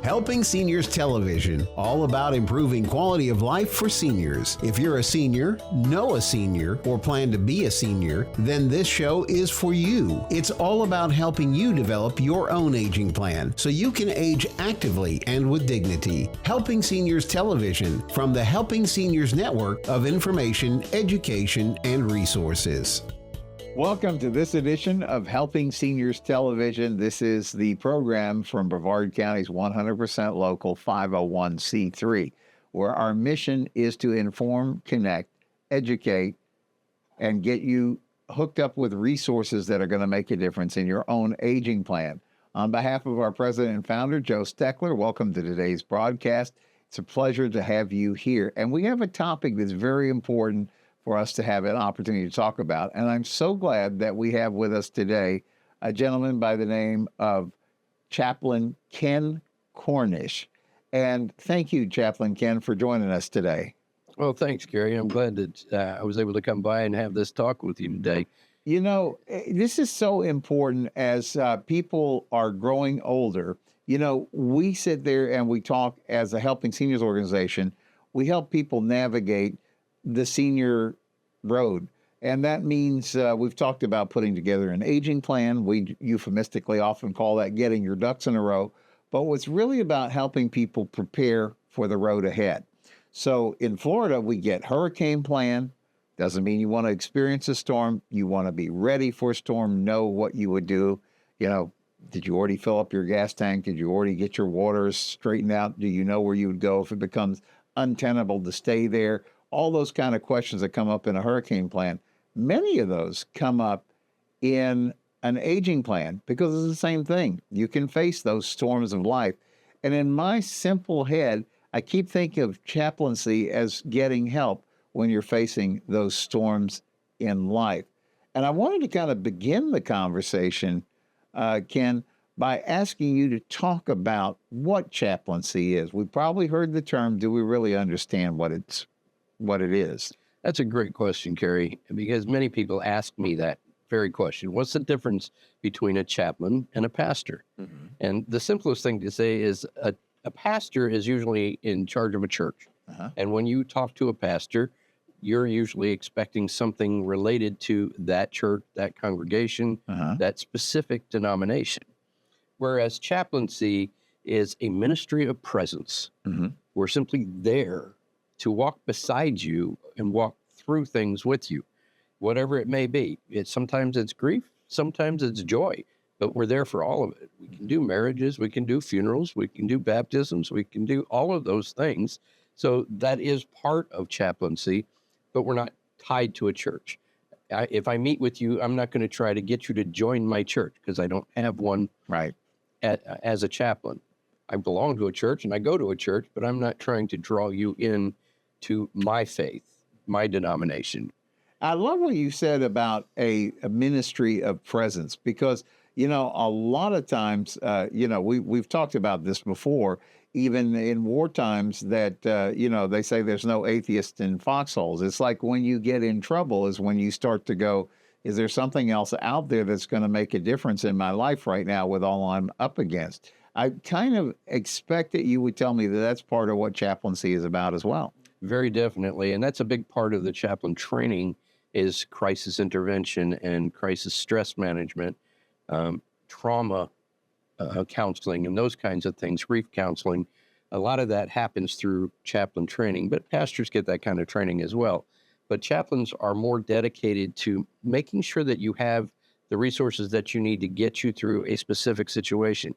Helping Seniors Television, all about improving quality of life for seniors. If you're a senior, know a senior, or plan to be a senior, then this show is for you. It's all about helping you develop your own aging plan so you can age actively and with dignity. Helping Seniors Television from the Helping Seniors Network of information, education, and resources. Welcome to this edition of Helping Seniors Television. This is the program from Brevard County's 100% local 501c3, where our mission is to inform, connect, educate, and get you hooked up with resources that are going to make a difference in your own aging plan. On behalf of our president and founder, Joe Steckler, welcome to today's broadcast. It's a pleasure to have you here. And we have a topic that's very important for us to have an opportunity to talk about. And I'm so glad that we have with us today a gentleman by the name of Chaplain Ken Cornish. And thank you, Chaplain Ken, for joining us today. Well, thanks, Kerry. I'm glad that I was able to come by and have this talk with you today. You know, this is so important as people are growing older. You know, we sit there and we talk as a Helping Seniors organization. We help people navigate the senior road. And that means we've talked about putting together an aging plan. We euphemistically often call that getting your ducks in a row. But what's really about helping people prepare for the road ahead. So in Florida, we get hurricane plan. Doesn't mean you want to experience a storm. You want to be ready for a storm, know what you would do. You know, did you already fill up your gas tank? Did you already get your waters straightened out? Do you know where you would go if it becomes untenable to stay there? All those kind of questions that come up in a hurricane plan, many of those come up in an aging plan because it's the same thing. You can face those storms of life. And in my simple head, I keep thinking of chaplaincy as getting help when you're facing those storms in life. And I wanted to kind of begin the conversation, Ken, by asking you to talk about what chaplaincy is. We've probably heard the term. Do we really understand what it is? That's a great question, Kerry, because many people ask me that very question. What's the difference between a chaplain and a pastor? Mm-hmm. And the simplest thing to say is a pastor is usually in charge of a church. Uh-huh. And when you talk to a pastor, you're usually expecting something related to that church, that congregation, uh-huh, that specific denomination. Whereas chaplaincy is a ministry of presence. Mm-hmm. We're simply there to walk beside you and walk through things with you, whatever it may be. Sometimes it's grief, sometimes it's joy, but we're there for all of it. We can do marriages, we can do funerals, we can do baptisms, we can do all of those things. So that is part of chaplaincy, but we're not tied to a church. If I meet with you, I'm not going to try to get you to join my church because I don't have one right as a chaplain. I belong to a church and I go to a church, but I'm not trying to draw you in to my faith, my denomination. I love what you said about a ministry of presence because, you know, a lot of times, you know, we've talked about this before, even in war times that, you know, they say there's no atheist in foxholes. It's like when you get in trouble is when you start to go, is there something else out there that's going to make a difference in my life right now with all I'm up against? I kind of expect that you would tell me that that's part of what chaplaincy is about as well. Very definitely. And that's a big part of the chaplain training is crisis intervention and crisis stress management, trauma counseling, and those kinds of things, grief counseling. A lot of that happens through chaplain training, but pastors get that kind of training as well. But chaplains are more dedicated to making sure that you have the resources that you need to get you through a specific situation.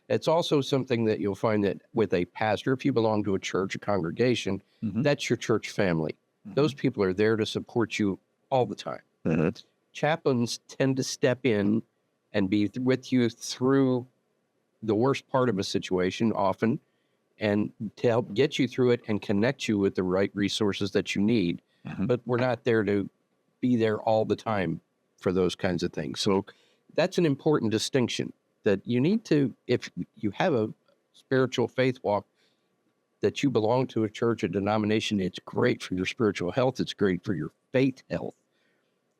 It's also something that you'll find that with a pastor, if you belong to a church, a congregation, mm-hmm, that's your church family. Mm-hmm. Those people are there to support you all the time. Mm-hmm. Chaplains tend to step in and be with you through the worst part of a situation often and to help get you through it and connect you with the right resources that you need. Mm-hmm. But we're not there to be there all the time for those kinds of things. So that's an important distinction. That you need to, if you have a spiritual faith walk, that you belong to a church, a denomination, it's great for your spiritual health. It's great for your faith health.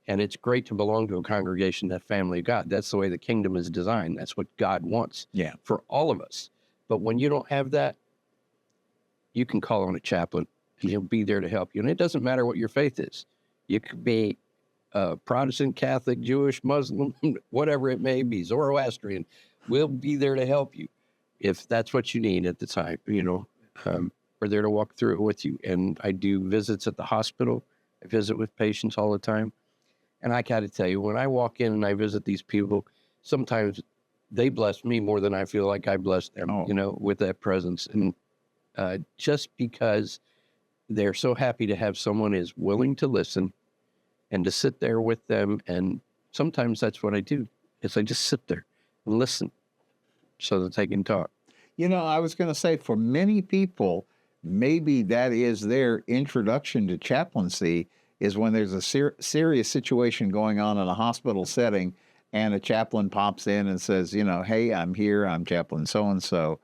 And it's great to belong to a congregation, that family of God. That's the way the kingdom is designed. That's what God wants for all of us. But when you don't have that, you can call on a chaplain and he'll be there to help you. And it doesn't matter what your faith is. You could be Protestant, Catholic, Jewish, Muslim, whatever it may be, Zoroastrian. We'll be there to help you if that's what you need at the time. We're there to walk through it with you. And I do visits at the hospital. I visit with patients all the time. And I got to tell you, when I walk in and I visit these people, sometimes they bless me more than I feel like I bless them, with that presence. And just because they're so happy to have someone is willing to listen and to sit there with them. And sometimes that's what I do, is I just sit there and listen so that they can talk. I was going to say, for many people, maybe that is their introduction to chaplaincy, is when there's a serious situation going on in a hospital setting and a chaplain pops in and says, hey, I'm here, I'm Chaplain so-and-so.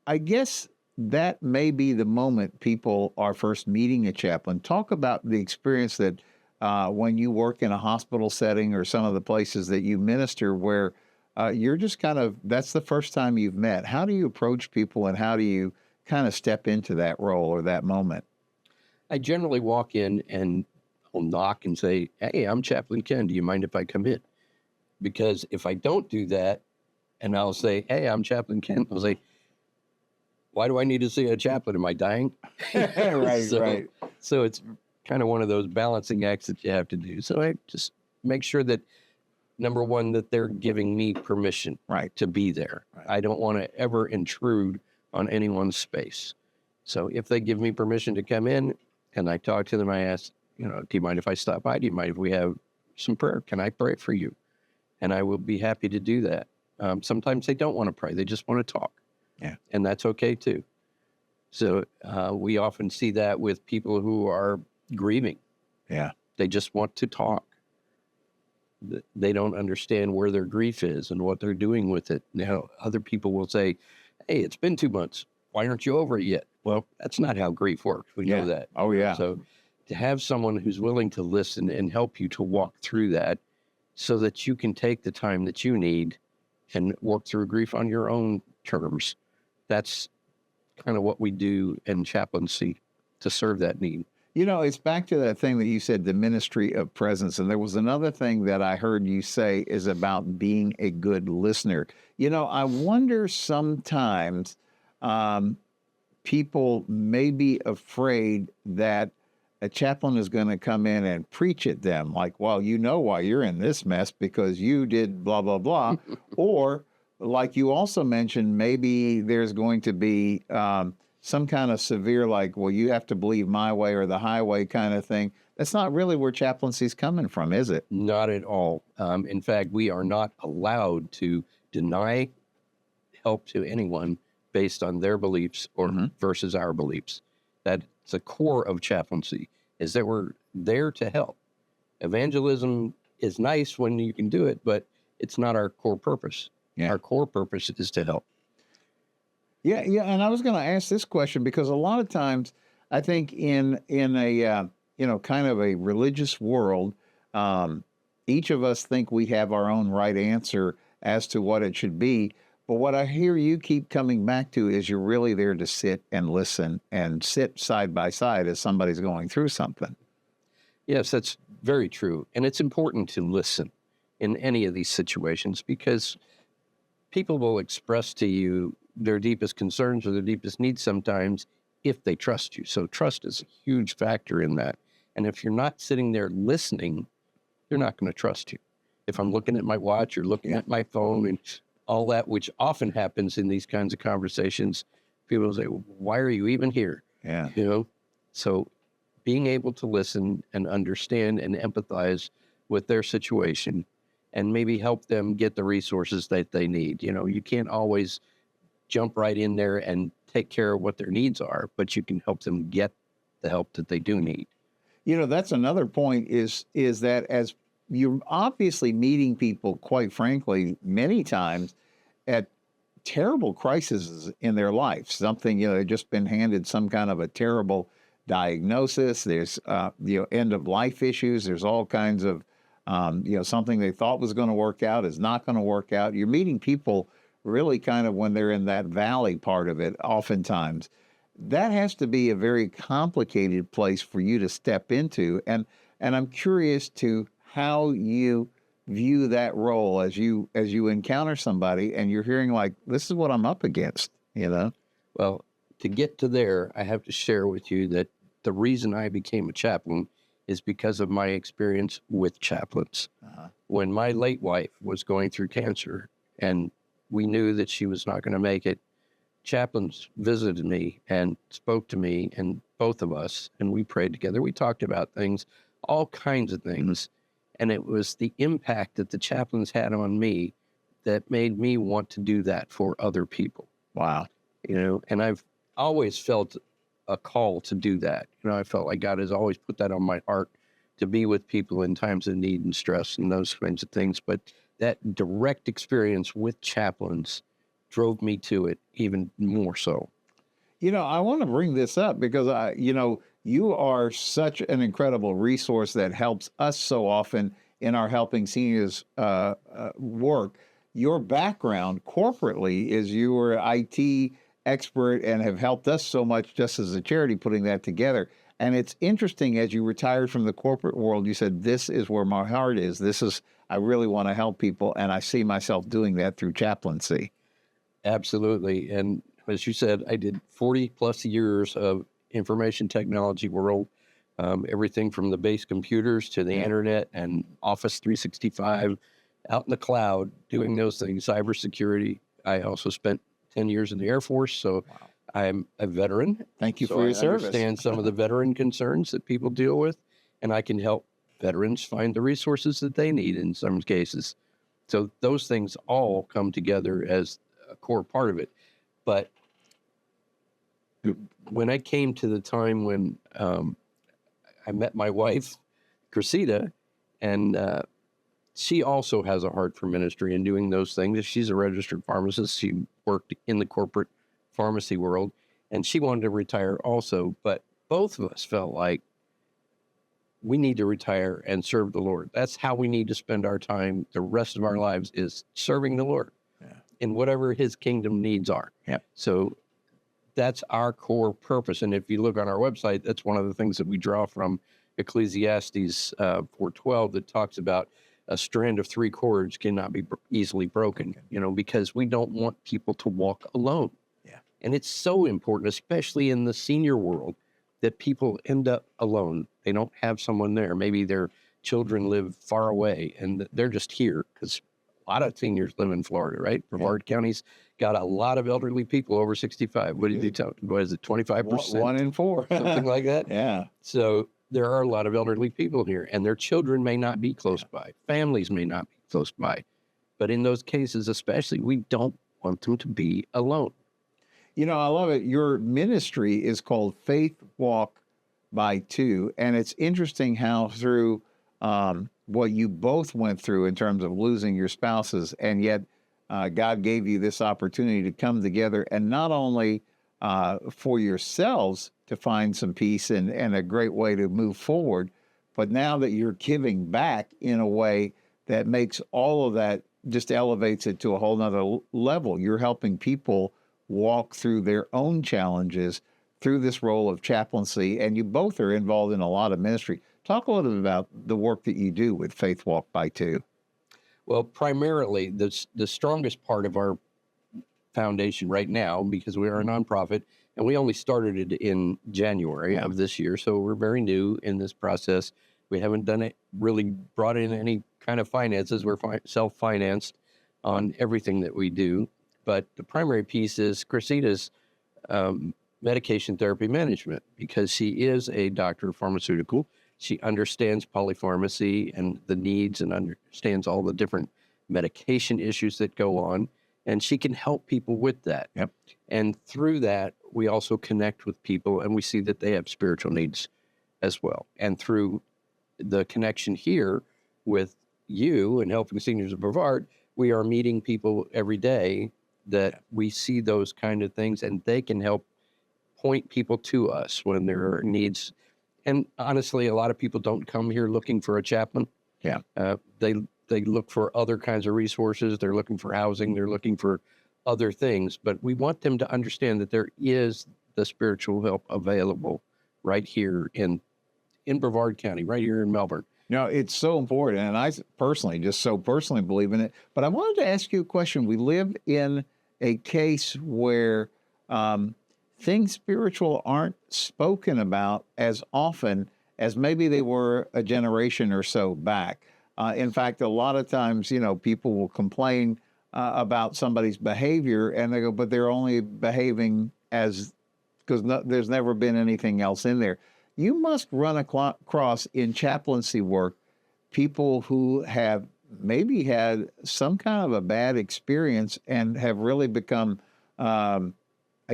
I guess that may be the moment people are first meeting a chaplain. Talk about the experience that when you work in a hospital setting or some of the places that you minister where you're just that's the first time you've met. How do you approach people and how do you kind of step into that role or that moment? I generally walk in and I'll knock and say, hey, I'm Chaplain Ken. Do you mind if I come in? Because if I don't do that and I'll say, hey, I'm Chaplain Ken, I'll say, why do I need to see a chaplain? Am I dying? Right. So it's kind of one of those balancing acts that you have to do. So I just make sure that, number one, that they're giving me permission to be there. Right. I don't want to ever intrude on anyone's space. So if they give me permission to come in and I talk to them, I ask, do you mind if I stop by? Do you mind if we have some prayer? Can I pray for you? And I will be happy to do that. Sometimes they don't want to pray. They just want to talk. Yeah. And that's okay too. So we often see that with people who are grieving. Yeah. They just want to talk. They don't understand where their grief is and what they're doing with it. Other people will say, hey, it's been 2 months. Why aren't you over it yet? Well, that's not how grief works. We know that. Oh, yeah. So to have someone who's willing to listen and help you to walk through that so that you can take the time that you need and work through grief on your own terms. That's kind of what we do in chaplaincy to serve that need. It's back to that thing that you said, the ministry of presence. And there was another thing that I heard you say is about being a good listener. I wonder sometimes people may be afraid that a chaplain is going to come in and preach at them like, well, why you're in this mess because you did blah, blah, blah. Or like you also mentioned, maybe there's going to be some kind of severe, like, well, you have to believe my way or the highway kind of thing. That's not really where chaplaincy is coming from, is it? Not at all. In fact, we are not allowed to deny help to anyone based on their beliefs or versus our beliefs. That's the core of chaplaincy, is that we're there to help. Evangelism is nice when you can do it, but it's not our core purpose. Yeah. Our core purpose is to help. Yeah. And I was going to ask this question because a lot of times I think in a, kind of a religious world, each of us think we have our own right answer as to what it should be. But what I hear you keep coming back to is you're really there to sit and listen and sit side by side as somebody's going through something. Yes, that's very true. And it's important to listen in any of these situations because people will express to you their deepest concerns or their deepest needs sometimes if they trust you. So trust is a huge factor in that. And if you're not sitting there listening, they're not going to trust you. If I'm looking at my watch or looking at my phone and all that, which often happens in these kinds of conversations, people will say, why are you even here? Yeah. So being able to listen and understand and empathize with their situation and maybe help them get the resources that they need. You can't always jump right in there and take care of what their needs are, but you can help them get the help that they do need. That's another point is that as you're obviously meeting people, quite frankly, many times at terrible crises in their life, something, they've just been handed some kind of a terrible diagnosis. There's, end of life issues. There's all kinds of, something they thought was going to work out is not going to work out. You're meeting people really kind of when they're in that valley part of it, oftentimes. That has to be a very complicated place for you to step into. And I'm curious to how you view that role as you encounter somebody and you're hearing like, this is what I'm up against, you know? Well, to get to there, I have to share with you that the reason I became a chaplain is because of my experience with chaplains. When my late wife was going through cancer and we knew that she was not going to make it, chaplains visited me and spoke to me and both of us, and we prayed together. We talked about things, all kinds of things. And it was the impact that the chaplains had on me that made me want to do that for other people. Wow. You know, and I've always felt a call to do that. You know, I felt like God has always put that on my heart to be with people in times of need and stress and those kinds of things. But that direct experience with chaplains drove me to it even more so. You know, I want to bring this up because you are such an incredible resource that helps us so often in our helping seniors work. Your background corporately is you were an IT expert and have helped us so much just as a charity putting that together. And it's interesting, as you retired from the corporate world, you said, this is where my heart is. I really want to help people. And I see myself doing that through chaplaincy. Absolutely. And as you said, I did 40 plus years of information technology world, everything from the base computers to the internet and Office 365 out in the cloud, doing those things, cybersecurity. I also spent 10 years in the Air Force, so I'm a veteran. Thank you so for your I service. understand some of the veteran concerns that people deal with, and I can help veterans find the resources that they need in some cases. So those things all come together as a core part of it. But when I came to the time when I met my wife, Cressida, and she also has a heart for ministry and doing those things. She's a registered pharmacist. She worked in the corporate pharmacy world, and she wanted to retire also. But both of us felt like we need to retire and serve the Lord. That's how we need to spend our time. The rest of our lives is serving the Lord in whatever his kingdom needs are. So that's our core purpose. And if you look on our website, that's one of the things that we draw from Ecclesiastes 4:12 that talks about a strand of 3 cords cannot be easily broken, you know, because we don't want people to walk alone. And it's so important, especially in the senior world, that people end up alone. They don't have someone there. Maybe their children live far away and they're just here because a lot of seniors live in Florida, right? Brevard County's got a lot of elderly people over 65. What did they tell? What is it, 25%? 1 in 4. Something like that? Yeah. So there are a lot of elderly people here, and their children may not be close by. Families may not be close by. But in those cases especially, we don't want them to be alone. You know, I love it. Your ministry is called Faith Walk by 2. And it's interesting how through what you both went through in terms of losing your spouses, and yet God gave you this opportunity to come together and not only for yourselves to find some peace and a great way to move forward, but now that you're giving back in a way that makes all of that, just elevates it to a whole nother level. You're helping people walk through their own challenges through this role of chaplaincy, and you both are involved in a lot of ministry. Talk a little bit about the work that you do with Faith Walk by 2. Well, primarily, the strongest part of our foundation right now, because we are a nonprofit, and we only started it in January of this year, so we're very new in this process. We haven't done it, really brought in any kind of finances. We're self-financed on everything that we do. But the primary piece is Cressida's medication therapy management, because she is a doctor of pharmaceutical. She understands polypharmacy and the needs and understands all the different medication issues that go on. And she can help people with that. And through that, we also connect with people and we see that they have spiritual needs as well. And through the connection here with you and helping seniors of Brevard, we are meeting people every day that we see those kind of things, and they can help point people to us when there are needs. And honestly, a lot of people don't come here looking for a chaplain. They look for other kinds of resources. They're looking for housing. They're looking for other things, but we want them to understand that there is the spiritual help available right here in Brevard County, right here in Melbourne. No, it's so important, and I personally, just so personally believe in it. But I wanted to ask you a question. We live in a case where things spiritual aren't spoken about as often as maybe they were a generation or so back. In fact, a lot of times, people will complain about somebody's behavior, and they go, but they're only behaving as because there's never been anything else in there. You must run across in chaplaincy work people who have maybe had some kind of a bad experience and have really become, I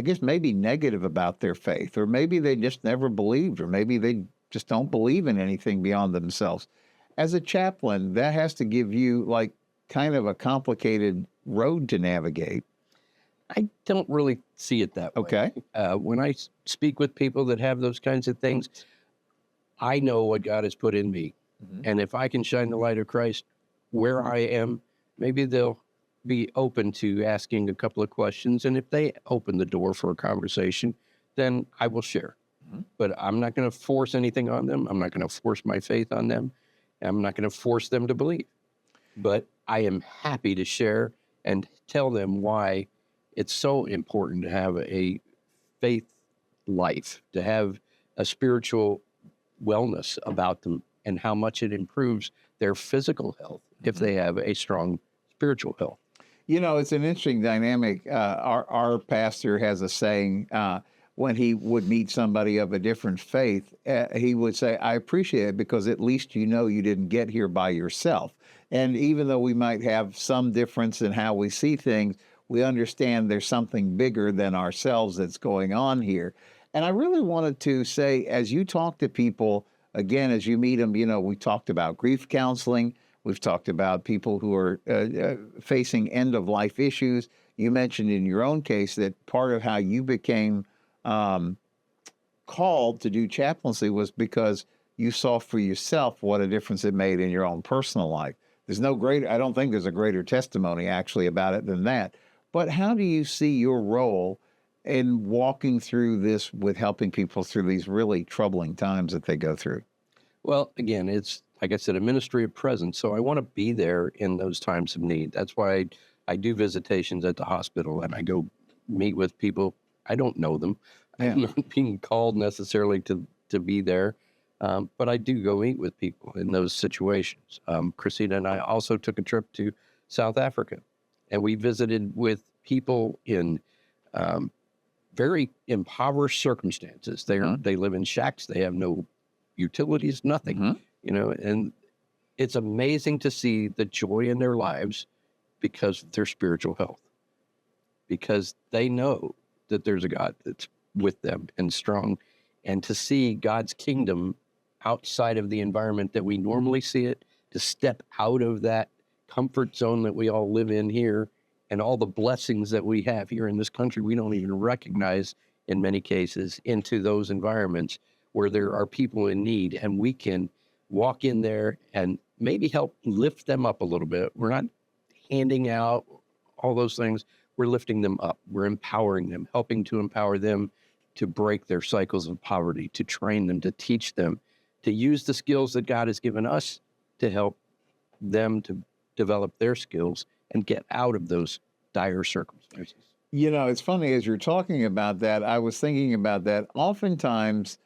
guess, maybe negative about their faith, or maybe they just never believed, or maybe they just don't believe in anything beyond themselves. As a chaplain, that has to give you like kind of a complicated road to navigate. I don't really see it that way. Okay. When I speak with people that have those kinds of things, I know what God has put in me. Mm-hmm. And if I can shine the light of Christ where I am, maybe they'll be open to asking a couple of questions. And if they open the door for a conversation, then I will share. Mm-hmm. But I'm not going to force anything on them. I'm not going to force my faith on them. I'm not going to force them to believe. But I am happy to share and tell them why it's so important to have a faith life, to have a spiritual wellness about them, and how much it improves their physical health if they have a strong spiritual health. It's an interesting dynamic. Our pastor has a saying, when he would meet somebody of a different faith, he would say, I appreciate it because at least you know you didn't get here by yourself. And even though we might have some difference in how we see things, we understand there's something bigger than ourselves that's going on here. And I really wanted to say, as you talk to people, again, as you meet them, we talked about grief counseling. We've talked about people who are facing end-of-life issues. You mentioned in your own case that part of how you became called to do chaplaincy was because you saw for yourself what a difference it made in your own personal life. I don't think there's a greater testimony actually about it than that. But how do you see your role in walking through this with helping people through these really troubling times that they go through? Well, again, it's, like I said, a ministry of presence. So I want to be there in those times of need. That's why I do visitations at the hospital, and I go meet with people. I don't know them. Yeah. I'm not being called necessarily to be there. But I do go meet with people in those situations. Christina and I also took a trip to South Africa, and we visited with people in very impoverished circumstances. They live in shacks. They have no utilities, nothing, and it's amazing to see the joy in their lives because of their spiritual health, because they know that there's a God that's with them and strong, and to see God's kingdom outside of the environment that we normally see it, to step out of that comfort zone that we all live in here, and all the blessings that we have here in this country we don't even recognize in many cases, into those environments where there are people in need, and we can walk in there and maybe help lift them up a little bit. We're not handing out all those things. We're lifting them up. We're empowering them, helping to empower them to break their cycles of poverty, to train them, to teach them, to use the skills that God has given us to help them to develop their skills and get out of those dire circumstances. It's funny, as you're talking about that, I was thinking about that. Oftentimes,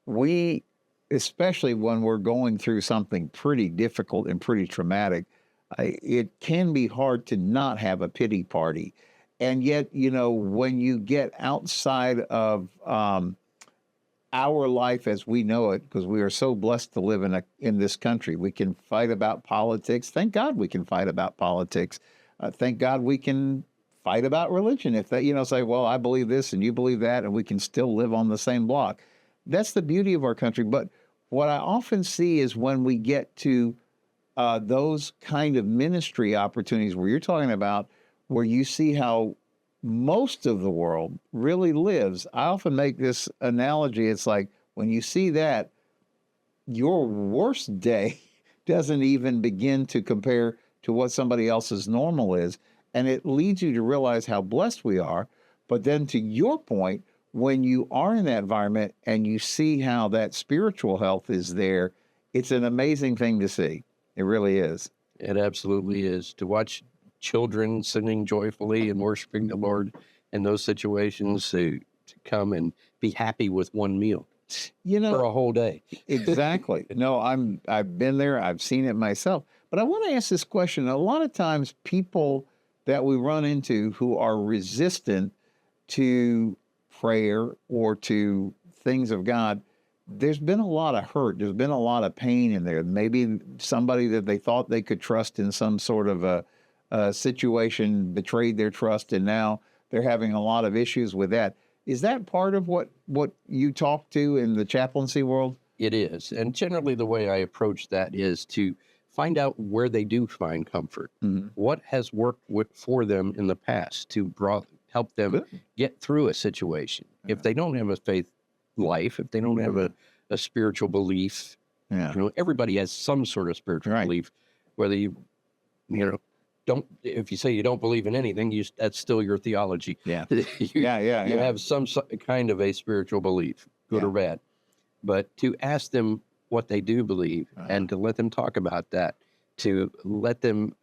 we, especially when we're going through something pretty difficult and pretty traumatic, it can be hard to not have a pity party. And yet, when you get outside of our life as we know it, because we are so blessed to live in this country, we can fight about politics. Thank God we can fight about politics. Thank God we can fight about religion. If they, say, well, I believe this and you believe that, and we can still live on the same block. That's the beauty of our country. But what I often see is when we get to those kind of ministry opportunities where you're talking about, where you see how most of the world really lives. I often make this analogy. It's like when you see that, your worst day doesn't even begin to compare to what somebody else's normal is. and it leads you to realize how blessed we are. But then to your point, when you are in that environment and you see how that spiritual health is there, it's an amazing thing to see. It really is. It absolutely is. To watch children singing joyfully and worshiping the Lord in those situations, to come and be happy with one meal for a whole day. Exactly. No, I've been there. I've seen it myself. But I want to ask this question. A lot of times people that we run into who are resistant to prayer or to things of God, there's been a lot of hurt. There's been a lot of pain in there. Maybe somebody that they thought they could trust in some sort of a situation betrayed their trust, and now they're having a lot of issues with that. Is that part of what you talk to in the chaplaincy world? It is. And generally the way I approach that is to find out where they do find comfort. Mm-hmm. What has worked for them in the past to help them get through a situation. Yeah. If they don't have a faith life, if they don't have a spiritual belief, everybody has some sort of spiritual belief, whether you don't, if you say you don't believe in anything, that's still your theology. Yeah. You have some kind of a spiritual belief, good or bad. But to ask them what they do believe and to let them talk about that, to let them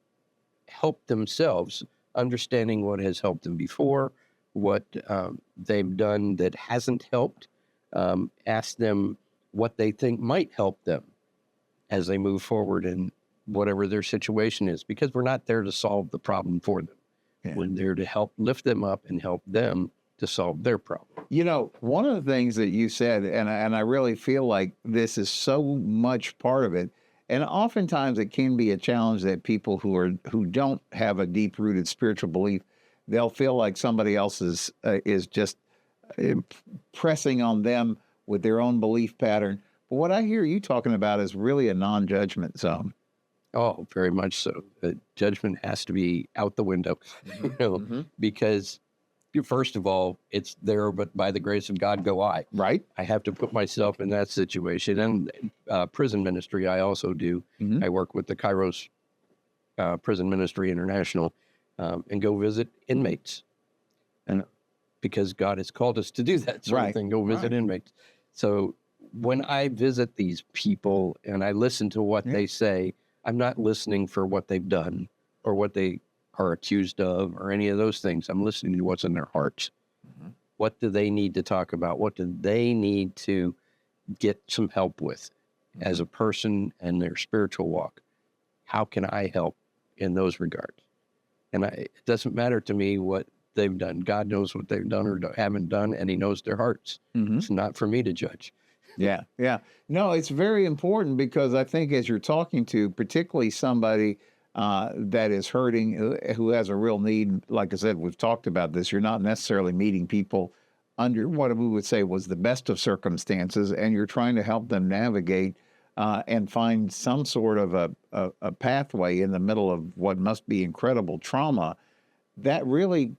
help themselves, understanding what has helped them before, what they've done that hasn't helped, ask them what they think might help them as they move forward in whatever their situation is, because we're not there to solve the problem for them. Yeah. We're there to help lift them up and help them to solve their problem. One of the things that you said, and I really feel like this is so much part of it, and oftentimes it can be a challenge that people who don't have a deep-rooted spiritual belief, they'll feel like somebody else is just pressing on them with their own belief pattern. But what I hear you talking about is really a non-judgment zone. Oh, very much so. Judgment has to be out the window, because first of all, it's there, but by the grace of God go I. Right. I have to put myself in that situation. And prison ministry, I also do. I work with the Kairos Prison Ministry International and go visit inmates. And because God has called us to do that sort of thing, go visit inmates. So when I visit these people and I listen to what they say, I'm not listening for what they've done or what they are accused of or any of those things. I'm listening to what's in their hearts. What do they need to talk about? What do they need to get some help with as a person and their spiritual walk? How can I help in those regards? And it doesn't matter to me what they've done. God knows what they've done or haven't done, and he knows their hearts. It's not for me to judge. Yeah. No, it's very important, because I think as you're talking to particularly somebody that is hurting, who has a real need, like I said, we've talked about this, you're not necessarily meeting people under what we would say was the best of circumstances, and you're trying to help them navigate and find some sort of a pathway in the middle of what must be incredible trauma. That really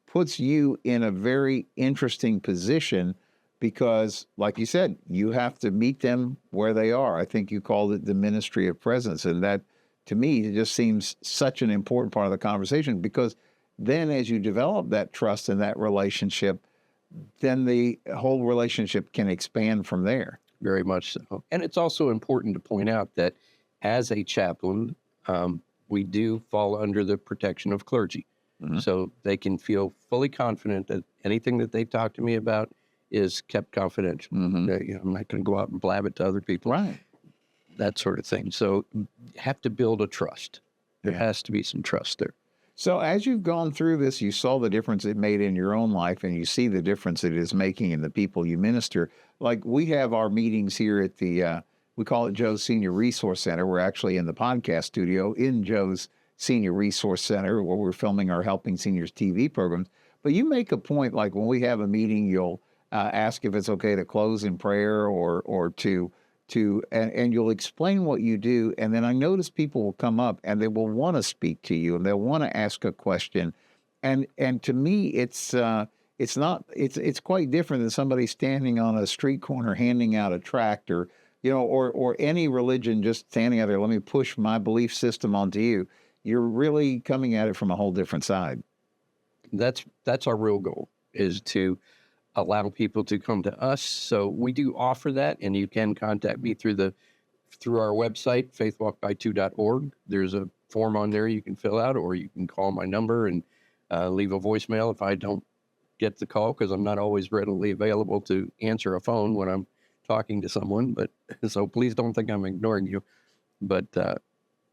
puts you in a very interesting position, because, like you said, you have to meet them where they are. I think you called it the ministry of presence. And that, to me, it just seems such an important part of the conversation, because then as you develop that trust and that relationship, then the whole relationship can expand from there. Very much so. And it's also important to point out that as a chaplain, we do fall under the protection of clergy. So they can feel fully confident that anything that they talk to me about is kept confidential. I'm not going to go out and blab it to other people. Right. That sort of thing. So you have to build a trust. There has to be some trust there. So as you've gone through this, you saw the difference it made in your own life, and you see the difference it is making in the people you minister. Like, we have our meetings here at the, we call it Joe's Senior Resource Center. We're actually in the podcast studio in Joe's Senior Resource Center, where we're filming our Helping Seniors TV programs. But you make a point, like when we have a meeting, you'll ask if it's okay to close in prayer or to and you'll explain what you do. And then I notice people will come up and they will want to speak to you and they'll want to ask a question. And to me, it's quite different than somebody standing on a street corner handing out a tract, or any religion just standing out there. Let me push my belief system onto you. you're really coming at it from a whole different side. That's our real goal, is to allow people to come to us. So we do offer that, and you can contact me through our website, faithwalkby2.org. There's a form on there you can fill out, or you can call my number and leave a voicemail if I don't get the call, because I'm not always readily available to answer a phone when I'm talking to someone. But so please don't think I'm ignoring you. But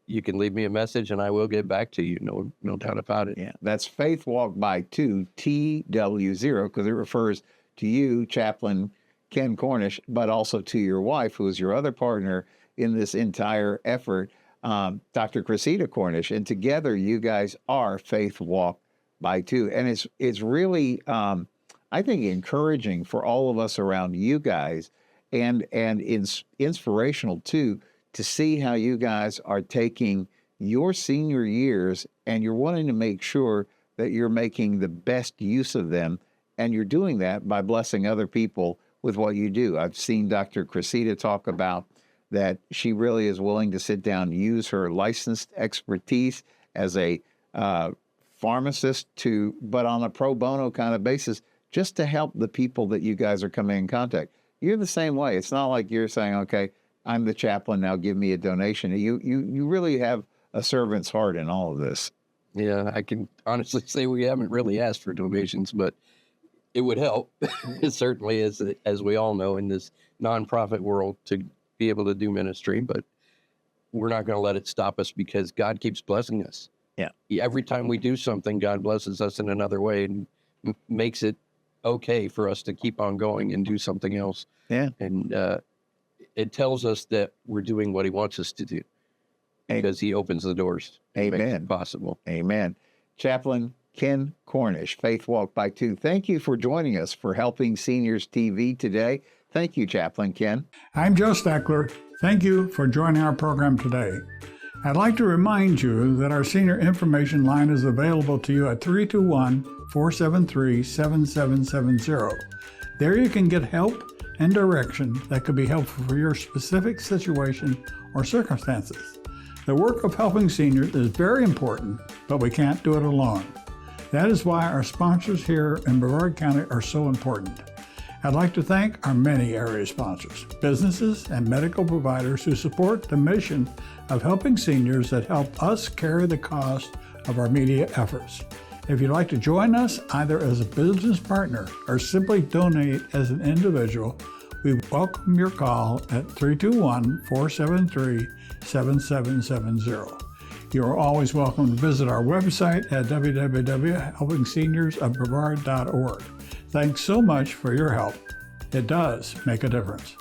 you can leave me a message and I will get back to you. No doubt about it. Yeah, that's Faith Walk by 2 TW0, because it refers to you, Chaplain Ken Cornish, but also to your wife, who is your other partner in this entire effort, Dr. Cressida Cornish. And together, you guys are Faith Walk by 2. And it's really, I think, encouraging for all of us around you guys, and inspirational too, to see how you guys are taking your senior years and you're wanting to make sure that you're making the best use of them. And you're doing that by blessing other people with what you do. I've seen Dr. Cressida talk about that she really is willing to sit down and use her licensed expertise as a pharmacist but on a pro bono kind of basis, just to help the people that you guys are coming in contact. You're the same way. It's not like you're saying, okay, I'm the chaplain, now give me a donation. You really have a servant's heart in all of this. Yeah, I can honestly say we haven't really asked for donations, but it would help. It certainly is, as we all know, in this nonprofit world, to be able to do ministry. But we're not going to let it stop us, because God keeps blessing us. Yeah. Every time we do something, God blesses us in another way and makes it okay for us to keep on going and do something else. Yeah. And it tells us that we're doing what he wants us to do, because he opens the doors. Amen. Makes it possible. Amen. Chaplain Ken Cornish, Faith Walk by 2. Thank you for joining us for Helping Seniors TV today. Thank you, Chaplain Ken. I'm Joe Steckler. Thank you for joining our program today. I'd like to remind you that our senior information line is available to you at 321-473-7770. There you can get help and direction that could be helpful for your specific situation or circumstances. The work of helping seniors is very important, but we can't do it alone. That is why our sponsors here in Brevard County are so important. I'd like to thank our many area sponsors, businesses, and medical providers who support the mission of helping seniors that help us carry the cost of our media efforts. If you'd like to join us either as a business partner or simply donate as an individual, we welcome your call at 321-473-7770. You are always welcome to visit our website at www.helpingseniorsofbrevard.org. Thanks so much for your help. It does make a difference.